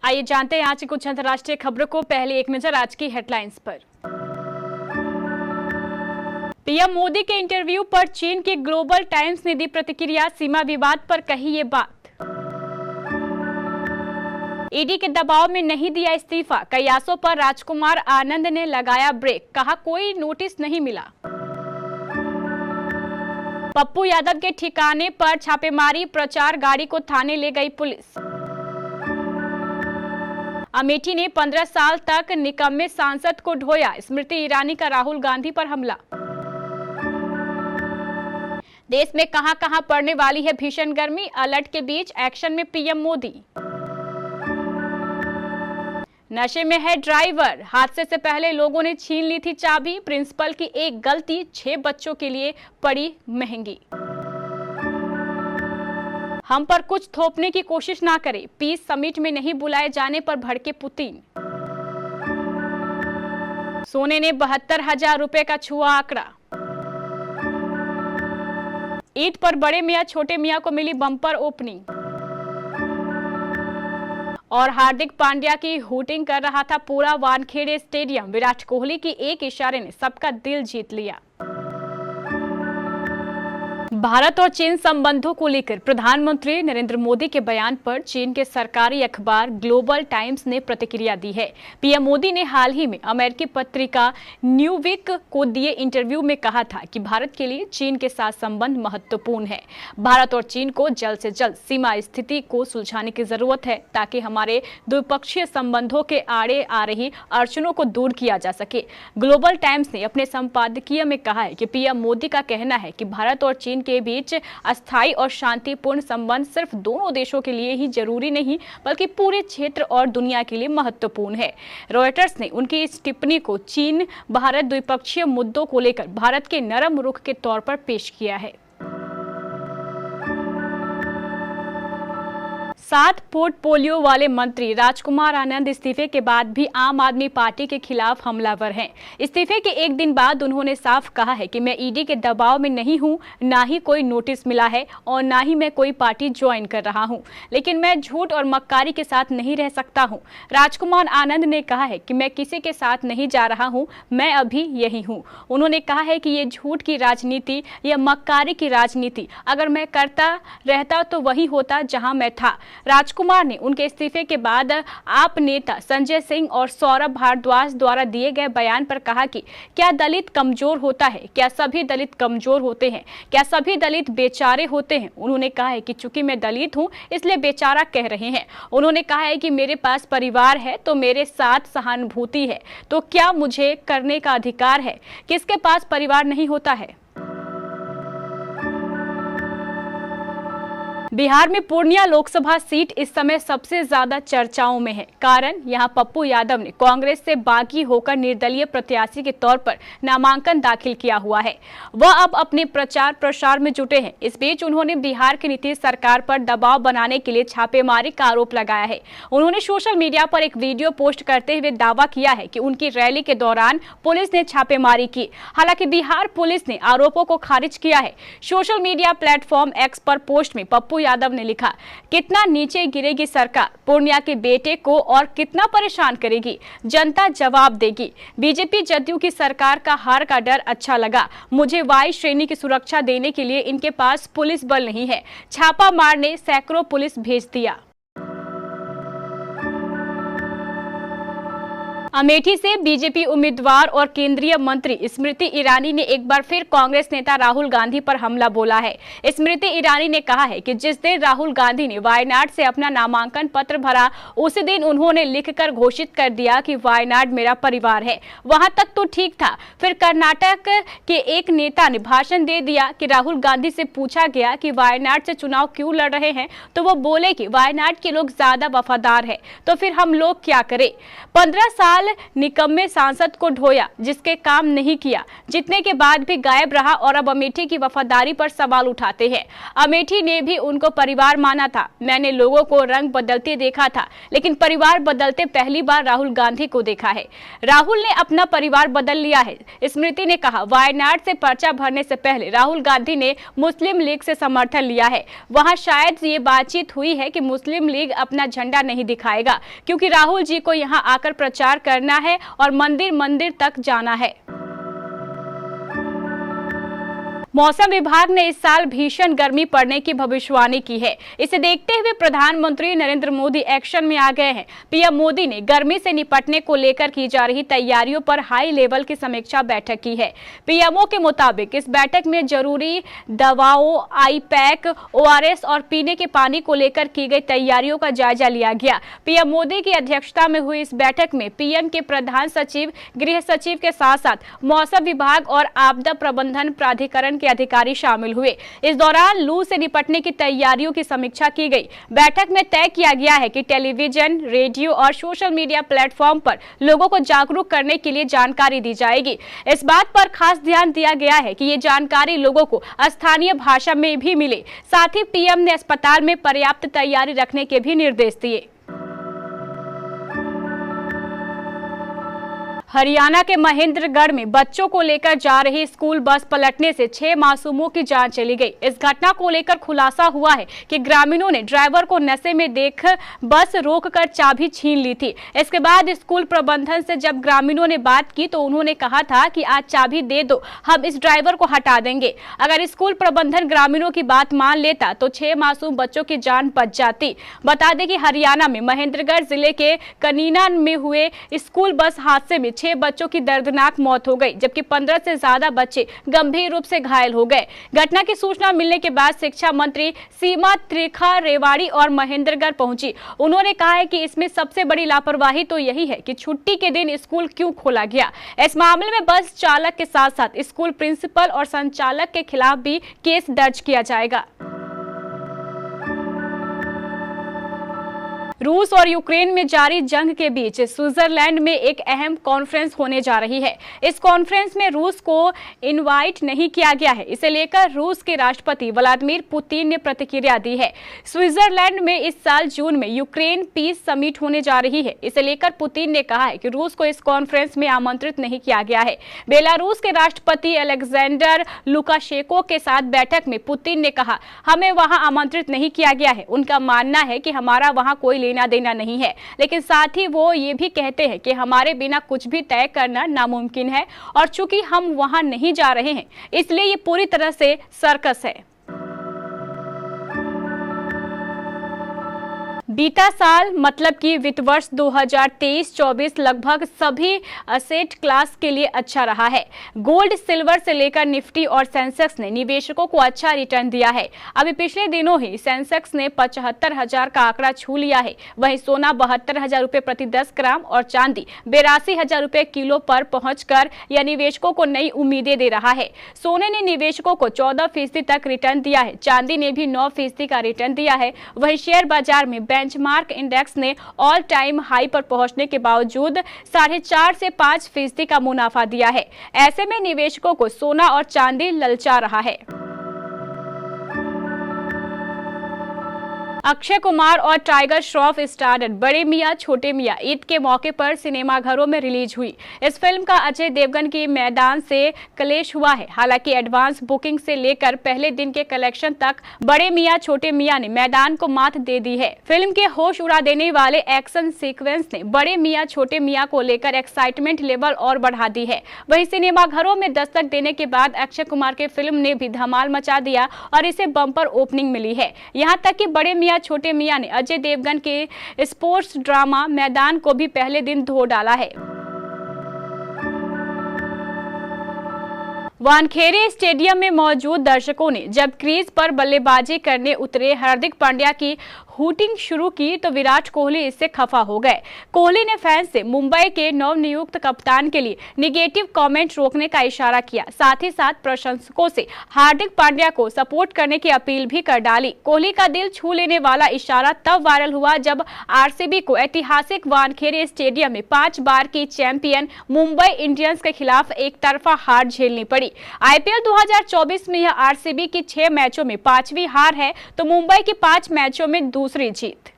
आइए जानते हैं आज की कुछ अंतर्राष्ट्रीय खबरों को। पहले एक नजर आज की हेडलाइंस पर। पीएम मोदी के इंटरव्यू पर चीन की ग्लोबल टाइम्स ने दी प्रतिक्रिया, सीमा विवाद पर कही ये बात। ईडी के दबाव में नहीं दिया इस्तीफा, कयासों पर राजकुमार आनंद ने लगाया ब्रेक, कहा कोई नोटिस नहीं मिला। पप्पू यादव के ठिकाने पर छापेमारी, प्रचार गाड़ी को थाने ले गई पुलिस। अमेठी ने 15 साल तक निकम्मे सांसद को ढोया, स्मृति ईरानी का राहुल गांधी पर हमला। देश में कहां-कहां पड़ने वाली है भीषण गर्मी, अलर्ट के बीच एक्शन में पीएम मोदी। नशे में है ड्राइवर, हादसे से पहले लोगों ने छीन ली थी चाबी, प्रिंसिपल की एक गलती 6 बच्चों के लिए पड़ी महंगी। हम पर कुछ थोपने की कोशिश ना करें, पीस समिट में नहीं बुलाए जाने पर भड़के पुतिन। सोने ने 72,000 रुपए का छुआ आंकड़ा। ईद पर बड़े मियां छोटे मियां को मिली बम्पर ओपनिंग। और हार्दिक पांड्या की हूटिंग कर रहा था पूरा वानखेड़े स्टेडियम, विराट कोहली की एक इशारे ने सबका दिल जीत लिया। भारत और चीन संबंधों को लेकर प्रधानमंत्री नरेंद्र मोदी के बयान पर चीन के सरकारी अखबार ग्लोबल टाइम्स ने प्रतिक्रिया दी है। पीएम मोदी ने हाल ही में अमेरिकी पत्रिका न्यूवीक को दिए इंटरव्यू में कहा था कि भारत के लिए चीन के साथ संबंध महत्वपूर्ण है। भारत और चीन को जल्द से जल्द सीमा स्थिति को सुलझाने की जरूरत है ताकि हमारे द्विपक्षीय संबंधों के आड़े आ रही अड़चनों को दूर किया जा सके। ग्लोबल टाइम्स ने अपने संपादकीय में कहा है कि पीएम मोदी का कहना है कि भारत और चीन के बीच अस्थायी और शांतिपूर्ण संबंध सिर्फ दोनों देशों के लिए ही जरूरी नहीं बल्कि पूरे क्षेत्र और दुनिया के लिए महत्वपूर्ण है। रॉयटर्स ने उनकी इस टिप्पणी को चीन भारत द्विपक्षीय मुद्दों को लेकर भारत के नरम रुख के तौर पर पेश किया है। 7 पोर्टफोलियो वाले मंत्री राजकुमार आनंद इस्तीफे के बाद भी आम आदमी पार्टी के खिलाफ हमलावर हैं। इस्तीफे के एक दिन बाद उन्होंने साफ कहा है कि मैं ईडी के दबाव में नहीं हूं, ना ही कोई नोटिस मिला है और ना ही मैं कोई पार्टी ज्वाइन कर रहा हूं, लेकिन मैं झूठ और मक्कारी के साथ नहीं रह सकता हूं। राजकुमार आनंद ने कहा है कि मैं किसी के साथ नहीं जा रहा हूं, मैं अभी यही हूं। उन्होंने कहा है कि ये झूठ की राजनीति या मक्कारी की राजनीति अगर मैं करता रहता तो वही होता जहां मैं था। राजकुमार ने उनके इस्तीफे के बाद आप नेता संजय सिंह और सौरभ भारद्वाज द्वारा दिए गए बयान पर कहा कि क्या दलित कमजोर होता है? क्या सभी दलित कमजोर होते हैं? क्या सभी दलित बेचारे होते हैं? उन्होंने कहा है कि चूंकि मैं दलित हूं इसलिए बेचारा कह रहे हैं। उन्होंने कहा है कि मेरे पास परिवार है तो मेरे साथ सहानुभूति है, तो क्या मुझे करने का अधिकार है? किसके पास परिवार नहीं होता है? बिहार में पूर्णिया लोकसभा सीट इस समय सबसे ज्यादा चर्चाओं में है। कारण यहां पप्पू यादव ने कांग्रेस से बागी होकर निर्दलीय प्रत्याशी के तौर पर नामांकन दाखिल किया हुआ है। वह अब अपने प्रचार प्रसार में जुटे हैं। इस बीच उन्होंने बिहार की नीतीश सरकार पर दबाव बनाने के लिए छापेमारी का आरोप लगाया है। उन्होंने सोशल मीडिया पर एक वीडियो पोस्ट करते हुए दावा किया है कि उनकी रैली के दौरान पुलिस ने छापेमारी की। हालांकि बिहार पुलिस ने आरोपों को खारिज किया है। सोशल मीडिया प्लेटफॉर्म एक्स पर पोस्ट में पप्पू यादव ने लिखा, कितना नीचे गिरेगी सरकार, पूर्णिया के बेटे को और कितना परेशान करेगी, जनता जवाब देगी। बीजेपी जदयू की सरकार का हार का डर अच्छा लगा, मुझे वाई श्रेणी की सुरक्षा देने के लिए इनके पास पुलिस बल नहीं है। छापा मारने सैकड़ों पुलिस भेज दिया। अमेठी से बीजेपी उम्मीदवार और केंद्रीय मंत्री स्मृति ईरानी ने एक बार फिर कांग्रेस नेता राहुल गांधी पर हमला बोला है। स्मृति ईरानी ने कहा है कि जिस दिन राहुल गांधी ने वायनाड से अपना नामांकन पत्र भरा उसी दिन उन्होंने लिखकर घोषित कर दिया कि वायनाड मेरा परिवार है। वहां तक तो ठीक था। फिर कर्नाटक के एक नेता ने भाषण दे दिया कि राहुल गांधी से पूछा गया कि वायनाड से चुनाव क्यों लड़ रहे हैं तो वो बोले कि वायनाड के लोग ज्यादा वफादार है, तो फिर हम लोग क्या करें। 15 साल साल निकम्मे सांसद को ढोया जिसके काम नहीं किया, जीतने के बाद भी गायब रहा और अब अमेठी की वफादारी पर सवाल उठाते हैं। अमेठी ने भी उनको परिवार माना था। मैंने लोगों को रंग बदलते देखा था, लेकिन परिवार बदलते पहली बार राहुल गांधी को देखा है। राहुल ने अपना परिवार बदल लिया है, स्मृति ने कहा। वायनाड से पर्चा भरने से पहले राहुल गांधी ने मुस्लिम लीग से समर्थन लिया है। वहां शायद ये बातचीत हुई है कि मुस्लिम लीग अपना झंडा नहीं दिखाएगा, क्योंकि राहुल जी को यहां आकर प्रचार करना है और मंदिर मंदिर तक जाना है। मौसम विभाग ने इस साल भीषण गर्मी पड़ने की भविष्यवाणी की है। इसे देखते हुए प्रधानमंत्री नरेंद्र मोदी एक्शन में आ गए हैं। पीएम मोदी ने गर्मी से निपटने को लेकर की जा रही तैयारियों पर हाई लेवल की समीक्षा बैठक की है। पीएमओ के मुताबिक इस बैठक में जरूरी दवाओं, आई पैक, ORS और पीने के पानी को लेकर की गई तैयारियों का जायजा लिया गया। पीएम मोदी की अध्यक्षता में हुई इस बैठक में पीएम के प्रधान सचिव, गृह सचिव के साथ साथ मौसम विभाग और आपदा प्रबंधन प्राधिकरण अधिकारी शामिल हुए। इस दौरान लू से निपटने की तैयारियों की समीक्षा की गई। बैठक में तय किया गया है कि टेलीविजन, रेडियो और सोशल मीडिया प्लेटफॉर्म पर लोगों को जागरूक करने के लिए जानकारी दी जाएगी। इस बात पर खास ध्यान दिया गया है कि ये जानकारी लोगों को स्थानीय भाषा में भी मिले। साथ ही पीएम ने अस्पताल में पर्याप्त तैयारी रखने के भी निर्देश दिए। हरियाणा के महेंद्रगढ़ में बच्चों को लेकर जा रही स्कूल बस पलटने से 6 मासूमों की जान चली गई। इस घटना को लेकर खुलासा हुआ है कि ग्रामीणों ने ड्राइवर को नशे में देख बस रोककर चाबी छीन ली थी। इसके बाद स्कूल प्रबंधन से जब ग्रामीणों ने बात की तो उन्होंने कहा था कि आज चाबी दे दो, हम इस ड्राइवर को हटा देंगे। अगर स्कूल प्रबंधन ग्रामीणों की बात मान लेता तो 6 मासूम बच्चों की जान बच जाती। बता दें कि हरियाणा में महेंद्रगढ़ जिले के कनीना में हुए स्कूल बस हादसे में 6 बच्चों की दर्दनाक मौत हो गई, जबकि 15 से ज्यादा बच्चे गंभीर रूप से घायल हो गए। घटना की सूचना मिलने के बाद शिक्षा मंत्री सीमा त्रिखा रेवाड़ी और महेंद्रगढ़ पहुंची। उन्होंने कहा है कि इसमें सबसे बड़ी लापरवाही तो यही है कि छुट्टी के दिन स्कूल क्यों खोला गया। इस मामले में बस चालक के साथ साथ स्कूल प्रिंसिपल और संचालक के खिलाफ भी केस दर्ज किया जाएगा। रूस और यूक्रेन में जारी जंग के बीच स्विट्जरलैंड में एक अहम कॉन्फ्रेंस होने जा रही है। इस कॉन्फ्रेंस में रूस को इनवाइट नहीं किया गया है। इसे लेकर रूस के राष्ट्रपति व्लादिमीर पुतिन ने प्रतिक्रिया दी है। स्विट्जरलैंड में इस साल जून में यूक्रेन पीस समिट होने जा रही है। इसे लेकर पुतिन ने कहा है कि रूस को इस कॉन्फ्रेंस में आमंत्रित नहीं किया गया है। बेलारूस के राष्ट्रपति अलेक्जेंडर लुकाशेंको के साथ बैठक में पुतिन ने कहा, हमें वहां आमंत्रित नहीं किया गया है। उनका मानना है कि हमारा वहां कोई लेना देना नहीं है, लेकिन साथ ही वो ये भी कहते हैं कि हमारे बिना कुछ भी तय करना नामुमकिन है और चूंकि हम वहां नहीं जा रहे हैं इसलिए ये पूरी तरह से सर्कस है। बीता साल मतलब कि वित्त वर्ष 2023-24 लगभग सभी असेट क्लास के लिए अच्छा रहा है। गोल्ड, सिल्वर से लेकर निफ्टी और सेंसेक्स ने निवेशकों को अच्छा रिटर्न दिया है। अभी पिछले दिनों ही सेंसेक्स ने 75,000 का आंकड़ा छू लिया है। वहीं सोना 72,000 रुपए प्रति 10 ग्राम और चांदी 82,000 रुपए किलो पर पहुंचकर यह निवेशकों को नई उम्मीदें दे रहा है। सोने ने निवेशकों को 14% तक रिटर्न दिया है। चांदी ने भी 9% का रिटर्न दिया है। वहीं शेयर बाजार में बेंचमार्क इंडेक्स ने ऑल टाइम हाई पर पहुंचने के बावजूद 4.5 से 5% का मुनाफा दिया है। ऐसे में निवेशकों को सोना और चांदी ललचा रहा है। अक्षय कुमार और टाइगर श्रॉफ स्टारर बड़े मियां छोटे मियां ईद के मौके पर सिनेमाघरों में रिलीज हुई। इस फिल्म का अजय देवगन के मैदान से कलेश हुआ है। हालांकि एडवांस बुकिंग से लेकर पहले दिन के कलेक्शन तक बड़े मियां छोटे मियां ने मैदान को मात दे दी है। फिल्म के होश उड़ा देने वाले एक्शन सीक्वेंस ने बड़े मियां छोटे मियां को लेकर एक्साइटमेंट लेवल और बढ़ा दी है। वहीं सिनेमाघरों में दस्तक देने के बाद अक्षय कुमार के फिल्म ने भी धमाल मचा दिया और इसे बम्पर ओपनिंग मिली है। यहाँ तक कि बड़े मियां छोटे मियां ने अजय देवगन के स्पोर्ट्स ड्रामा मैदान को भी पहले दिन धो डाला है। वानखेड़े स्टेडियम में मौजूद दर्शकों ने जब क्रीज पर बल्लेबाजी करने उतरे हार्दिक पांड्या की हूटिंग शुरू की तो विराट कोहली इससे खफा हो गए। कोहली ने फैंस से मुंबई के नवनियुक्त कप्तान के लिए निगेटिव कमेंट रोकने का इशारा किया। साथ ही साथ प्रशंसकों से हार्दिक पांड्या को सपोर्ट करने की अपील भी कर डाली। कोहली का दिल छू लेने वाला इशारा तब वायरल हुआ जब आरसीबी को ऐतिहासिक वानखेड़े स्टेडियम में 5 बार की चैंपियन मुंबई इंडियंस के खिलाफ एक तरफा हार झेलनी पड़ी। आईपीएल 2024 में यह आरसीबी की 6 मैचों में 5वीं हार है तो मुंबई की 5 मैचों में दूसरी जीत।